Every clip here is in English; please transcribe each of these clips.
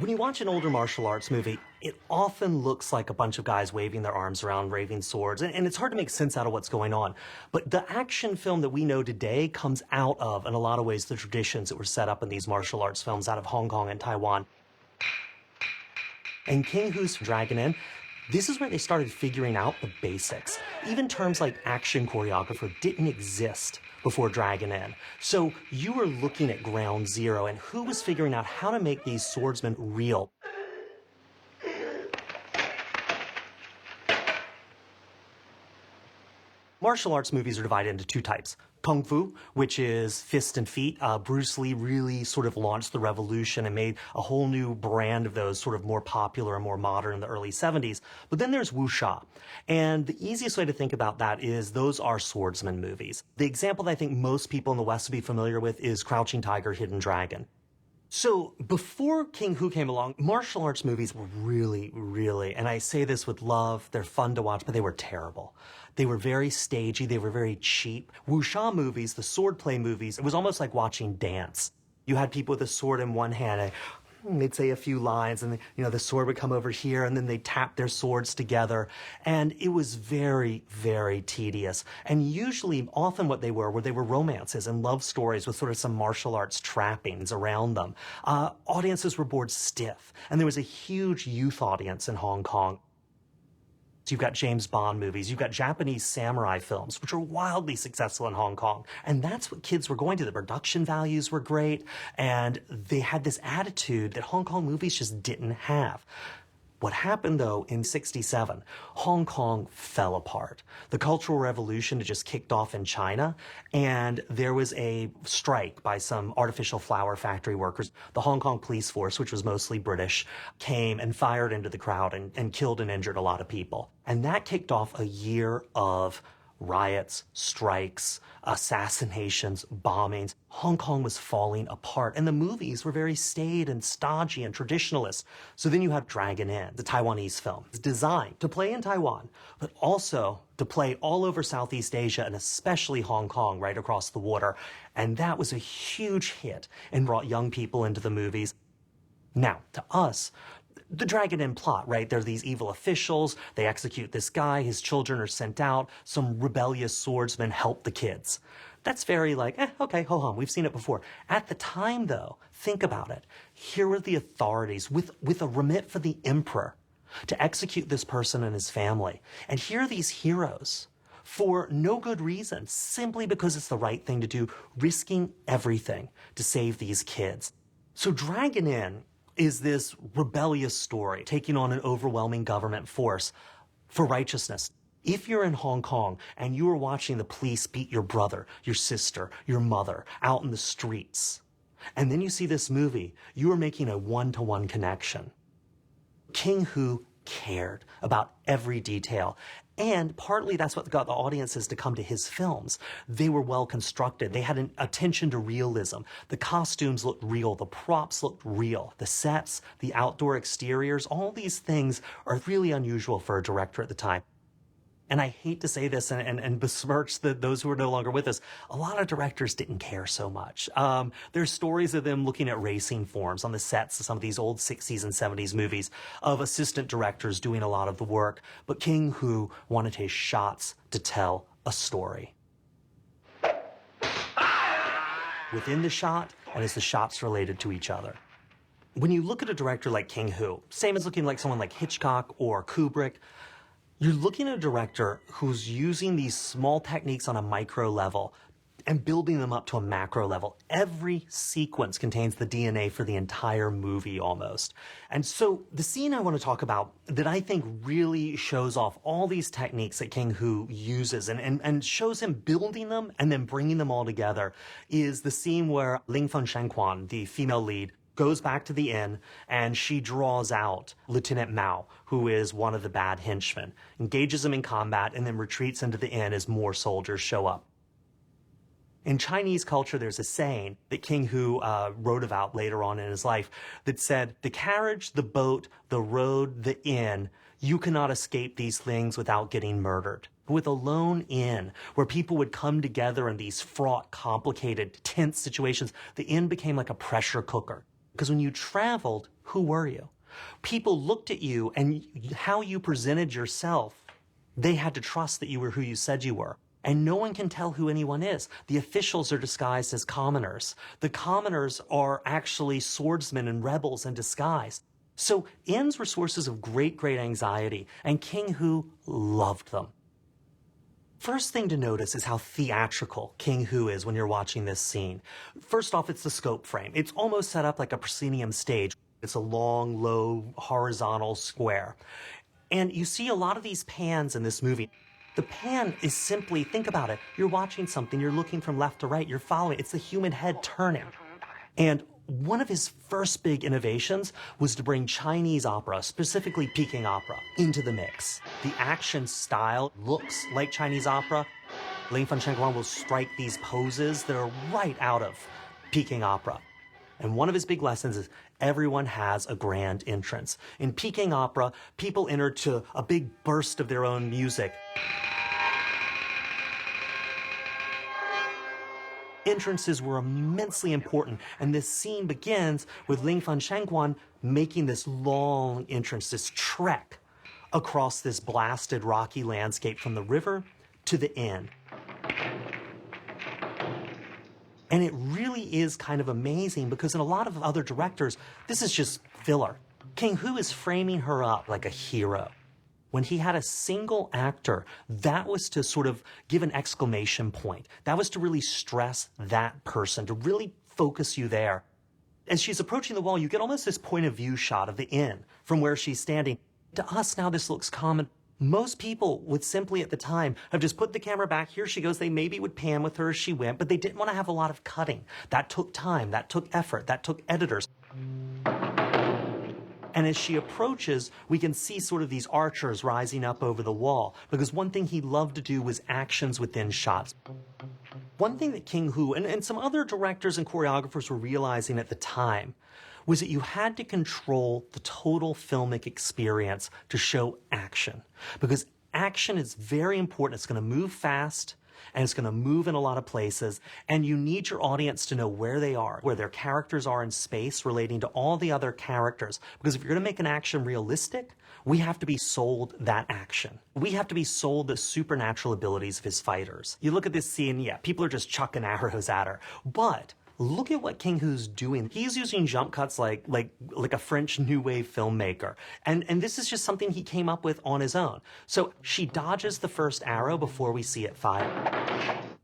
When you watch an older martial arts movie, it often looks like a bunch of guys waving their arms around, waving swords, and it's hard to make sense out of what's going on. But the action film that we know today comes out of, in a lot of ways, the traditions that were set up in these martial arts films out of Hong Kong and Taiwan. And King Hu's Dragon Inn, this is where they started figuring out the basics. Even terms like action choreographer didn't exist before Dragon Inn. So you were looking at ground zero, and who was figuring out how to make these swordsmen real? Martial arts movies are divided into two types. Kung Fu, which is fist and feet. Bruce Lee really sort of launched the revolution and made a whole new brand of those, sort of more popular and more modern in the early 70s. But then there's wuxia. And the easiest way to think about that is those are swordsman movies. The example that I think most people in the West would be familiar with is Crouching Tiger, Hidden Dragon. So before King Hu came along, martial arts movies were really, and I say this with love, they're fun to watch, but they were terrible. They were very stagey, they were very cheap. Wuxia movies, the swordplay movies, it was almost like watching dance. You had people with a sword in one hand, and they'd say a few lines, and the sword would come over here, and then they'd tap their swords together. And it was very tedious. And usually, often what they were romances and love stories with sort of some martial arts trappings around them. Audiences were bored stiff, and there was a huge youth audience in Hong Kong. So you've got James Bond movies, you've got Japanese samurai films, which are wildly successful in Hong Kong. And that's what kids were going to. The production values were great, and they had this attitude that Hong Kong movies just didn't have. What happened, though, in '67, Hong Kong fell apart. The Cultural Revolution had just kicked off in China, and there was a strike by some artificial flower factory workers. The Hong Kong police force, which was mostly British, came and fired into the crowd and killed and injured a lot of people. And that kicked off a year of riots, strikes, assassinations, bombings. Hong Kong was falling apart, and the movies were very staid and stodgy and traditionalist. So then you have Dragon Inn, the Taiwanese film. It's designed to play in Taiwan, but also to play all over Southeast Asia and especially Hong Kong, right across the water. And that was a huge hit and brought young people into the movies. Now, to us, the Dragon Inn plot, right? There are these evil officials. They execute this guy. His children are sent out. Some rebellious swordsmen help the kids. That's very like, okay, ho hum. We've seen it before. At the time, though, think about it. Here were the authorities with a remit for the emperor to execute this person and his family. And here are these heroes for no good reason, simply because it's the right thing to do, risking everything to save these kids. So Dragon Inn is this rebellious story taking on an overwhelming government force for righteousness. If you're in Hong Kong and you are watching the police beat your brother, your sister, your mother out in the streets, and then you see this movie, you are making a one-to-one connection. King Hu cared about every detail. And partly that's what got the audiences to come to his films. They were well constructed. They had an attention to realism. The costumes looked real. The props looked real. The sets, the outdoor exteriors, all these things are really unusual for a director at the time. And I hate to say this and besmirch those who are no longer with us. A lot of directors didn't care so much. There's stories of them looking at racing forms on the sets of some of these old 60s and 70s movies of assistant directors doing a lot of the work. But King Hu wanted his shots to tell a story. Within the shot, and as the shots related to each other. When you look at a director like King Hu, same as looking like someone like Hitchcock or Kubrick, you're looking at a director who's using these small techniques on a micro level and building them up to a macro level. Every sequence contains the DNA for the entire movie almost. And so the scene I want to talk about that I think really shows off all these techniques that King Hu uses and shows him building them and then bringing them all together is the scene where Ling Feng Shenquan, the female lead, goes back to the inn, and she draws out Lieutenant Mao, who is one of the bad henchmen, engages him in combat, and then retreats into the inn as more soldiers show up. In Chinese culture, there's a saying that King Hu wrote about later on in his life that said, the carriage, the boat, the road, the inn, you cannot escape these things without getting murdered. With a lone inn, where people would come together in these fraught, complicated, tense situations, the inn became like a pressure cooker. Because when you traveled, who were you? People looked at you and how you presented yourself. They had to trust that you were who you said you were. And no one can tell who anyone is. The officials are disguised as commoners. The commoners are actually swordsmen and rebels in disguise. So inns were sources of great, great anxiety, and King Hu loved them. First thing to notice is how theatrical King Hu is when you're watching this scene. First off, it's the scope frame. It's almost set up like a proscenium stage. It's a long, low, horizontal square. And you see a lot of these pans in this movie. The pan is simply, think about it, you're watching something, you're looking from left to right, you're following, it's the human head turning. And one of his first big innovations was to bring Chinese opera, specifically Peking opera, into the mix. The action style looks like Chinese opera. Ling Fan Shengguan will strike these poses that are right out of Peking opera. And one of his big lessons is everyone has a grand entrance. In Peking opera, people enter to a big burst of their own music. Entrances were immensely important, and this scene begins with Ling Fan Shengguan making this long entrance, this trek across this blasted rocky landscape from the river to the inn. And it really is kind of amazing because in a lot of other directors, this is just filler. King Hu is framing her up like a hero. When he had a single actor, that was to sort of give an exclamation point. That was to really stress that person, to really focus you there. As she's approaching the wall, you get almost this point of view shot of the inn from where she's standing. To us now, this looks common. Most people would simply at the time have just put the camera back, here she goes, they maybe would pan with her as she went, but they didn't want to have a lot of cutting. That took time, that took effort, that took editors. And as she approaches, we can see sort of these archers rising up over the wall, because one thing he loved to do was actions within shots. One thing that King Hu and some other directors and choreographers were realizing at the time was that you had to control the total filmic experience to show action, because action is very important. It's going to move fast, and it's going to move in a lot of places, and you need your audience to know where they are, where their characters are in space relating to all the other characters. Because if you're going to make an action realistic, we have to be sold that action. We have to be sold the supernatural abilities of his fighters. You look at this scene, yeah, people are just chucking arrows at her, but look at what King Hu's doing. He's using jump cuts like a French New Wave filmmaker. And this is just something he came up with on his own. So she dodges the first arrow before we see it fire.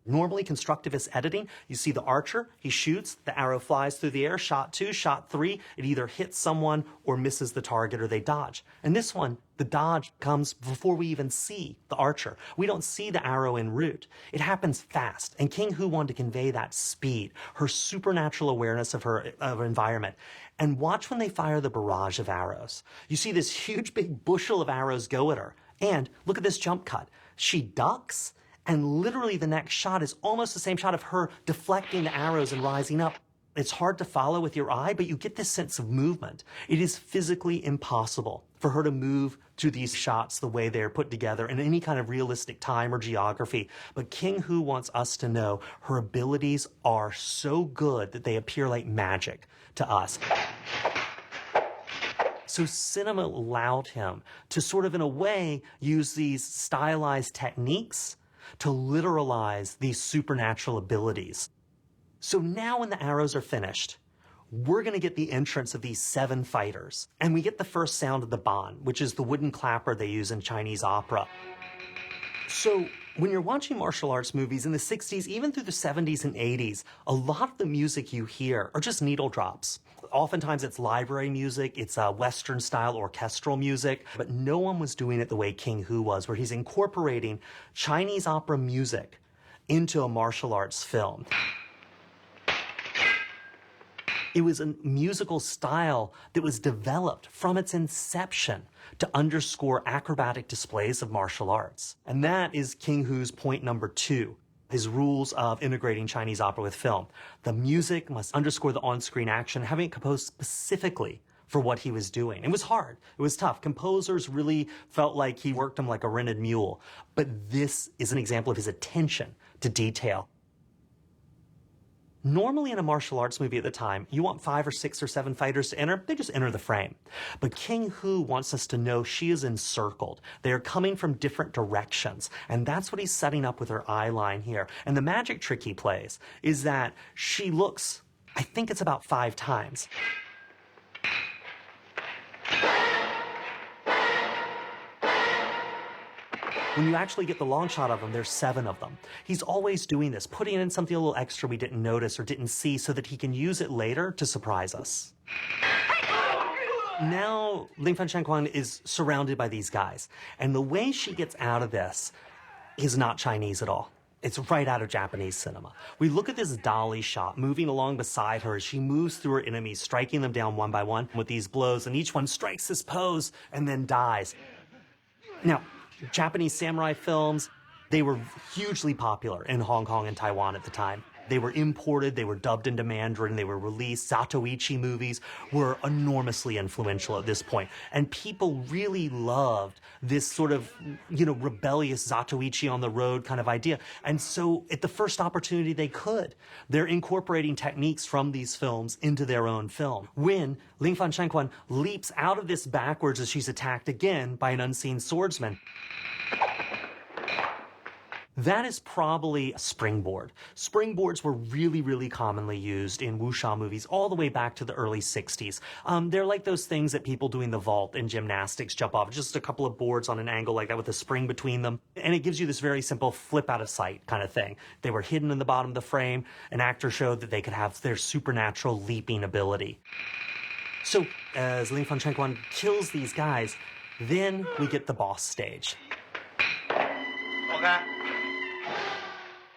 Normally, constructivist editing, you see the archer, he shoots, the arrow flies through the air, shot 2, shot 3, it either hits someone or misses the target or they dodge. And this one, the dodge comes before we even see the archer. We don't see the arrow en route. It happens fast, and King Hu wanted to convey that speed, her supernatural awareness of her environment. And watch when they fire the barrage of arrows. You see this huge big bushel of arrows go at her, and look at this jump cut. She ducks, and literally the next shot is almost the same shot of her deflecting the arrows and rising up. It's hard to follow with your eye, but you get this sense of movement. It is physically impossible for her to move through these shots the way they're put together in any kind of realistic time or geography. But King Hu wants us to know her abilities are so good that they appear like magic to us. So cinema allowed him to sort of, in a way, use these stylized techniques to literalize these supernatural abilities. So now when the arrows are finished, we're going to get the entrance of these 7 fighters. And we get the first sound of the ban, which is the wooden clapper they use in Chinese opera. So when you're watching martial arts movies in the 60s, even through the 70s and 80s, a lot of the music you hear are just needle drops. Oftentimes it's library music, it's Western style orchestral music, but no one was doing it the way King Hu was, where he's incorporating Chinese opera music into a martial arts film. It was a musical style that was developed from its inception to underscore acrobatic displays of martial arts. And that is King Hu's point number 2, his rules of integrating Chinese opera with film. The music must underscore the on-screen action, having it composed specifically for what he was doing. It was hard. It was tough. Composers really felt like he worked them like a rented mule. But this is an example of his attention to detail. Normally in a martial arts movie at the time, you want 5 or 6 or 7 fighters to enter, they just enter the frame. But King Hu wants us to know she is encircled. They are coming from different directions. And that's what he's setting up with her eye line here. And the magic trick he plays is that she looks, I think it's about 5 times. When you actually get the long shot of them, there's 7 of them. He's always doing this, putting in something a little extra we didn't notice or didn't see so that he can use it later to surprise us. Now, Ling Fan Shanquan is surrounded by these guys. And the way she gets out of this is not Chinese at all. It's right out of Japanese cinema. We look at this dolly shot moving along beside her as she moves through her enemies, striking them down one by one with these blows, and each one strikes this pose and then dies. Now, Japanese samurai films, they were hugely popular in Hong Kong and Taiwan at the time. They were imported, they were dubbed into Mandarin, they were released. Zatoichi movies were enormously influential at this point. And people really loved this sort of, rebellious Zatoichi on the road kind of idea. And so at the first opportunity they could, they're incorporating techniques from these films into their own film. When Ling Fan Shanquan leaps out of this backwards as she's attacked again by an unseen swordsman, that is probably a springboard. Springboards were really, really commonly used in wuxia movies all the way back to the early 60s. They're like those things that people doing the vault in gymnastics jump off, just a couple of boards on an angle like that with a spring between them. And it gives you this very simple flip out of sight kind of thing. They were hidden in the bottom of the frame. An actor showed that they could have their supernatural leaping ability. So as Ling Fan Shanquan kills these guys, then we get the boss stage. Okay.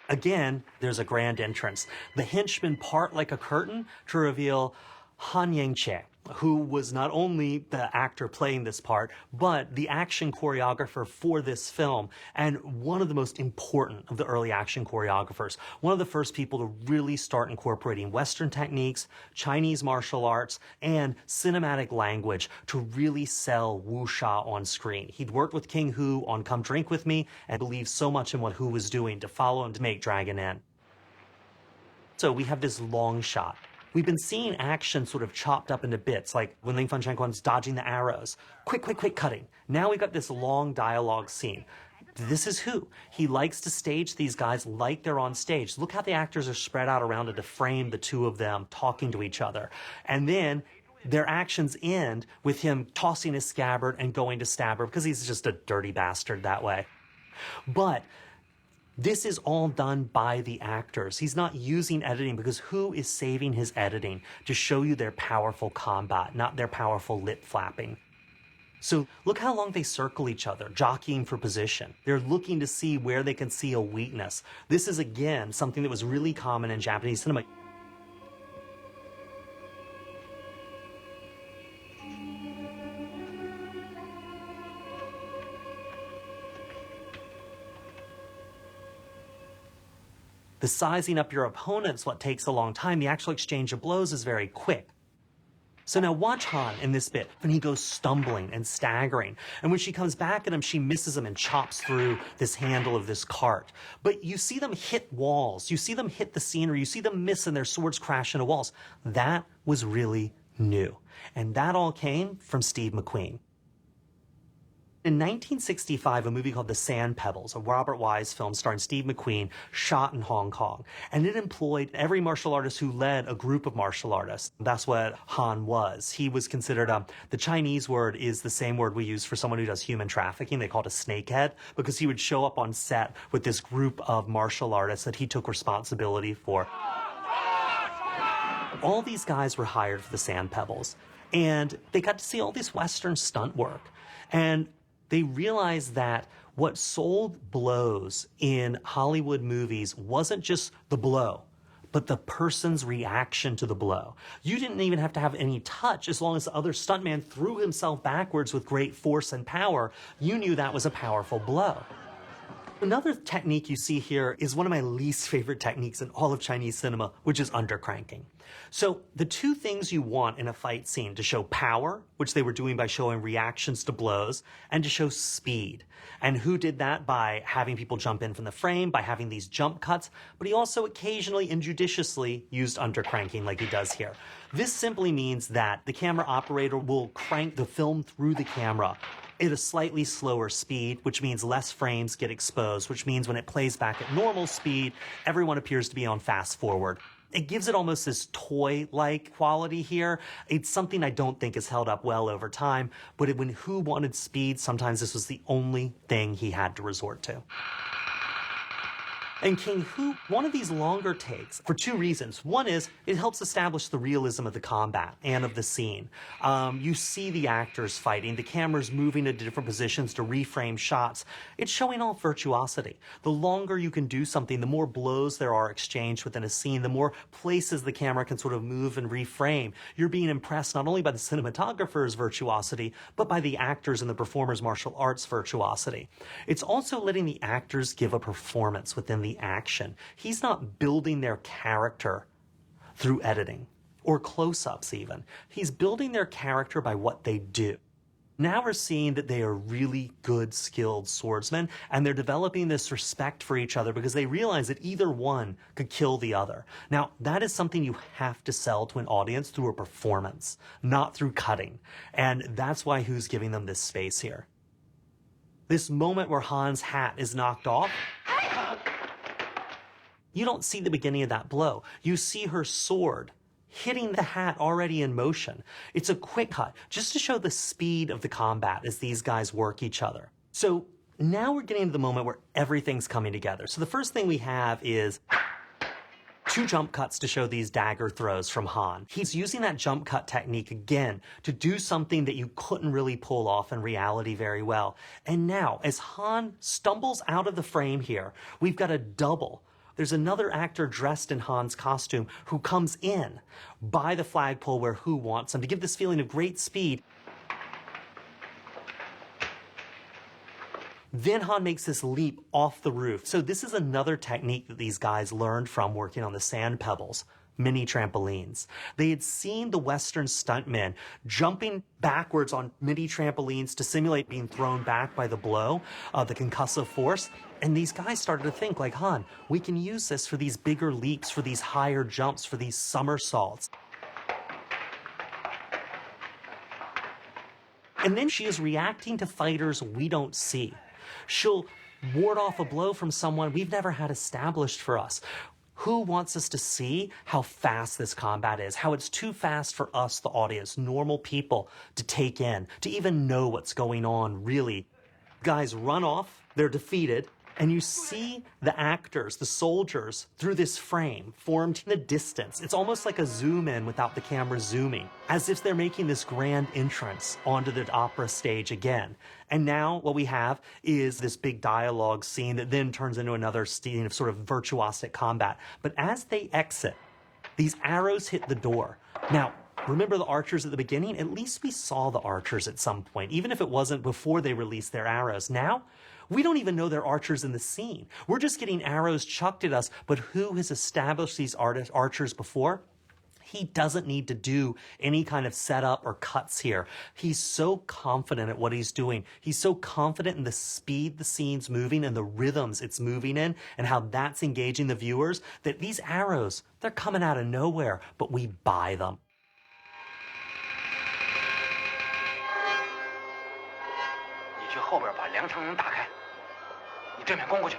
Again, there's a grand entrance. The henchmen part like a curtain to reveal Han Yingqie, who was not only the actor playing this part, but the action choreographer for this film, and one of the most important of the early action choreographers. One of the first people to really start incorporating Western techniques, Chinese martial arts, and cinematic language to really sell wuxia on screen. He'd worked with King Hu on Come Drink With Me and believed so much in what Hu was doing to follow him to make Dragon Inn. So we have this long shot. We've been seeing action sort of chopped up into bits, like when Ling Fan Shanquan's dodging the arrows. Quick, quick, quick cutting. Now we've got this long dialogue scene. This is Hu. He likes to stage these guys like they're on stage. Look how the actors are spread out around it to frame the two of them talking to each other. And then their actions end with him tossing his scabbard and going to stab her because he's just a dirty bastard that way. But this is all done by the actors. He's not using editing because Hu is saving his editing to show you their powerful combat, not their powerful lip flapping. So look how long they circle each other, jockeying for position. They're looking to see where they can see a weakness. This is, again, something that was really common in Japanese cinema. The sizing up your opponent's what takes a long time. The actual exchange of blows is very quick. So now watch Han in this bit, when he goes stumbling and staggering. And when she comes back at him, she misses him and chops through this handle of this cart. But you see them hit walls. You see them hit the scenery. You see them miss and their swords crash into walls. That was really new. And that all came from Steve McQueen. In 1965, a movie called The Sand Pebbles, a Robert Wise film starring Steve McQueen, shot in Hong Kong. And it employed every martial artist who led a group of martial artists. That's what Han was. He was considered, the Chinese word is the same word we use for someone who does human trafficking. They call it a snakehead, because he would show up on set with this group of martial artists that he took responsibility for. All these guys were hired for The Sand Pebbles, and they got to see all this Western stunt work. And they realized that what sold blows in Hollywood movies wasn't just the blow, but the person's reaction to the blow. You didn't even have to have any touch. As long as the other stuntman threw himself backwards with great force and power, you knew that was a powerful blow. Another technique you see here is one of my least favorite techniques in all of Chinese cinema, which is undercranking. So the two things you want in a fight scene to show power, which they were doing by showing reactions to blows, and to show speed. And who did that? By having people jump in from the frame, by having these jump cuts, but he also occasionally injudiciously used undercranking like he does here. This simply means that the camera operator will crank the film through the camera at a slightly slower speed, which means less frames get exposed, which means when it plays back at normal speed, everyone appears to be on fast forward. It gives it almost this toy-like quality here. It's something I don't think has held up well over time, but when Hu wanted speed, sometimes this was the only thing he had to resort to. And King Hu wanted these longer takes for two reasons. One is it helps establish the realism of the combat and of the scene. You see the actors fighting, the camera's moving into different positions to reframe shots. It's showing off virtuosity. The longer you can do something, the more blows there are exchanged within a scene, the more places the camera can sort of move and reframe. You're being impressed not only by the cinematographer's virtuosity, but by the actors and the performer's martial arts virtuosity. It's also letting the actors give a performance within the action. He's not building their character through editing or close-ups even. He's building their character by what they do. Now we're seeing that they are really good, skilled swordsmen, and they're developing this respect for each other because they realize that either one could kill the other. Now, that is something you have to sell to an audience through a performance, not through cutting. And that's why Hu's giving them this space here. This moment where Han's hat is knocked off, you don't see the beginning of that blow. You see her sword hitting the hat already in motion. It's a quick cut, just to show the speed of the combat as these guys work each other. So now we're getting to the moment where everything's coming together. So the first thing we have is two jump cuts to show these dagger throws from Han. He's using that jump cut technique again to do something that you couldn't really pull off in reality very well. And now, as Han stumbles out of the frame here, we've got a double. There's another actor dressed in Han's costume who comes in by the flagpole where Hu wants him to give this feeling of great speed. Then Han makes this leap off the roof. So this is another technique that these guys learned from working on the sand pebbles, mini trampolines. They had seen the Western stuntmen jumping backwards on mini trampolines to simulate being thrown back by the blow, the concussive force. And these guys started to think like, Han, we can use this for these bigger leaps, for these higher jumps, for these somersaults. And then she is reacting to fighters we don't see. She'll ward off a blow from someone we've never had established for us. Who wants us to see how fast this combat is, how it's too fast for us, the audience, normal people, to take in, to even know what's going on, really. Guys run off, they're defeated, and you see the actors, the soldiers, through this frame, formed in the distance. It's almost like a zoom in without the camera zooming, as if they're making this grand entrance onto the opera stage again. And now what we have is this big dialogue scene that then turns into another scene of sort of virtuosic combat. But as they exit, these arrows hit the door. Now, remember the archers at the beginning? At least we saw the archers at some point, even if it wasn't before they released their arrows. Now, we don't even know they're archers in the scene. We're just getting arrows chucked at us, but who has established these archers before? He doesn't need to do any kind of setup or cuts here. He's so confident at what he's doing. He's so confident in the speed the scene's moving and the rhythms it's moving in and how that's engaging the viewers that these arrows, they're coming out of nowhere, but we buy them. 你去后边把梁城门打开，你正面攻过去。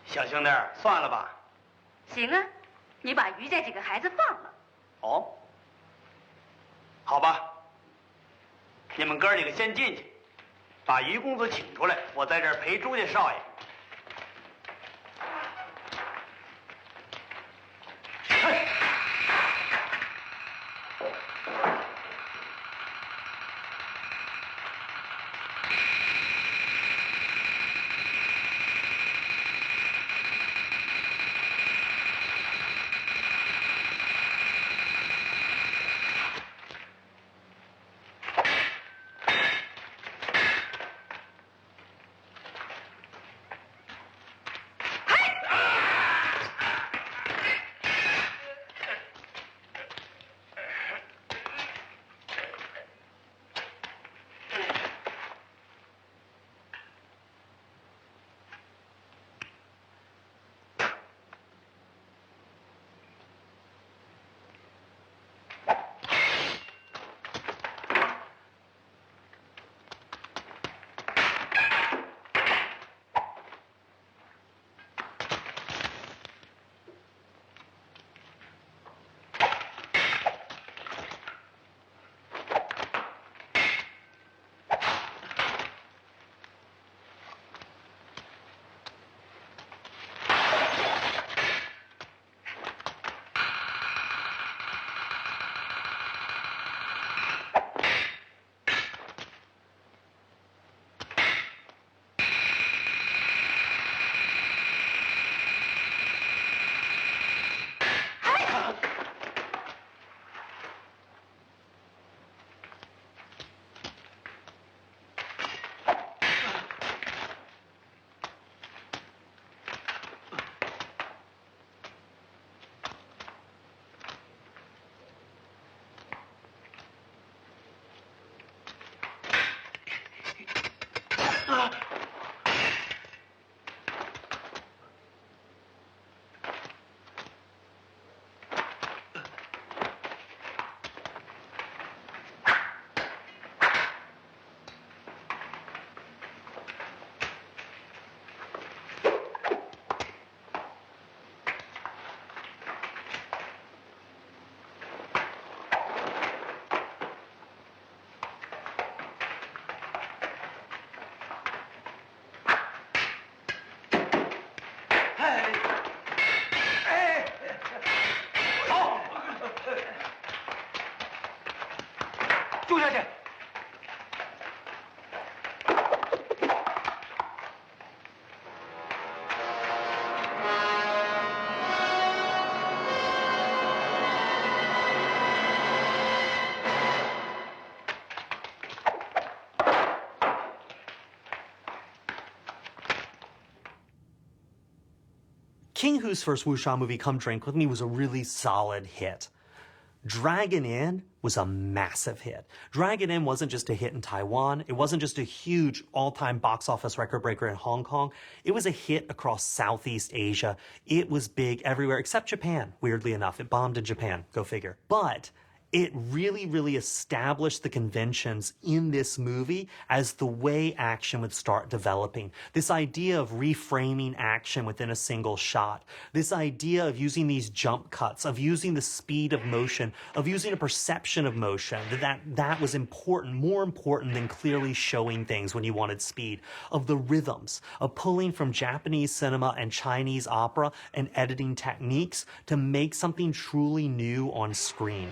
小兄弟，算了吧。行啊，你把余家几个孩子放了。哦，好吧，你们哥几个先进去，把于公子请出来，我在这儿陪朱家少爷。朱小姐，King Hu's first wuxia movie, Come Drink With Me, was a really solid hit. Dragon Inn was a massive hit. Dragon Inn wasn't just a hit in Taiwan. It wasn't just a huge all-time box office record breaker in Hong Kong. It was a hit across Southeast Asia. It was big everywhere except Japan, weirdly enough. It bombed in Japan, go figure. But it really, really established the conventions in this movie as the way action would start developing. This idea of reframing action within a single shot. This idea of using these jump cuts, of using the speed of motion, of using a perception of motion. That was important, more important than clearly showing things when you wanted speed. Of the rhythms, of pulling from Japanese cinema and Chinese opera and editing techniques to make something truly new on screen.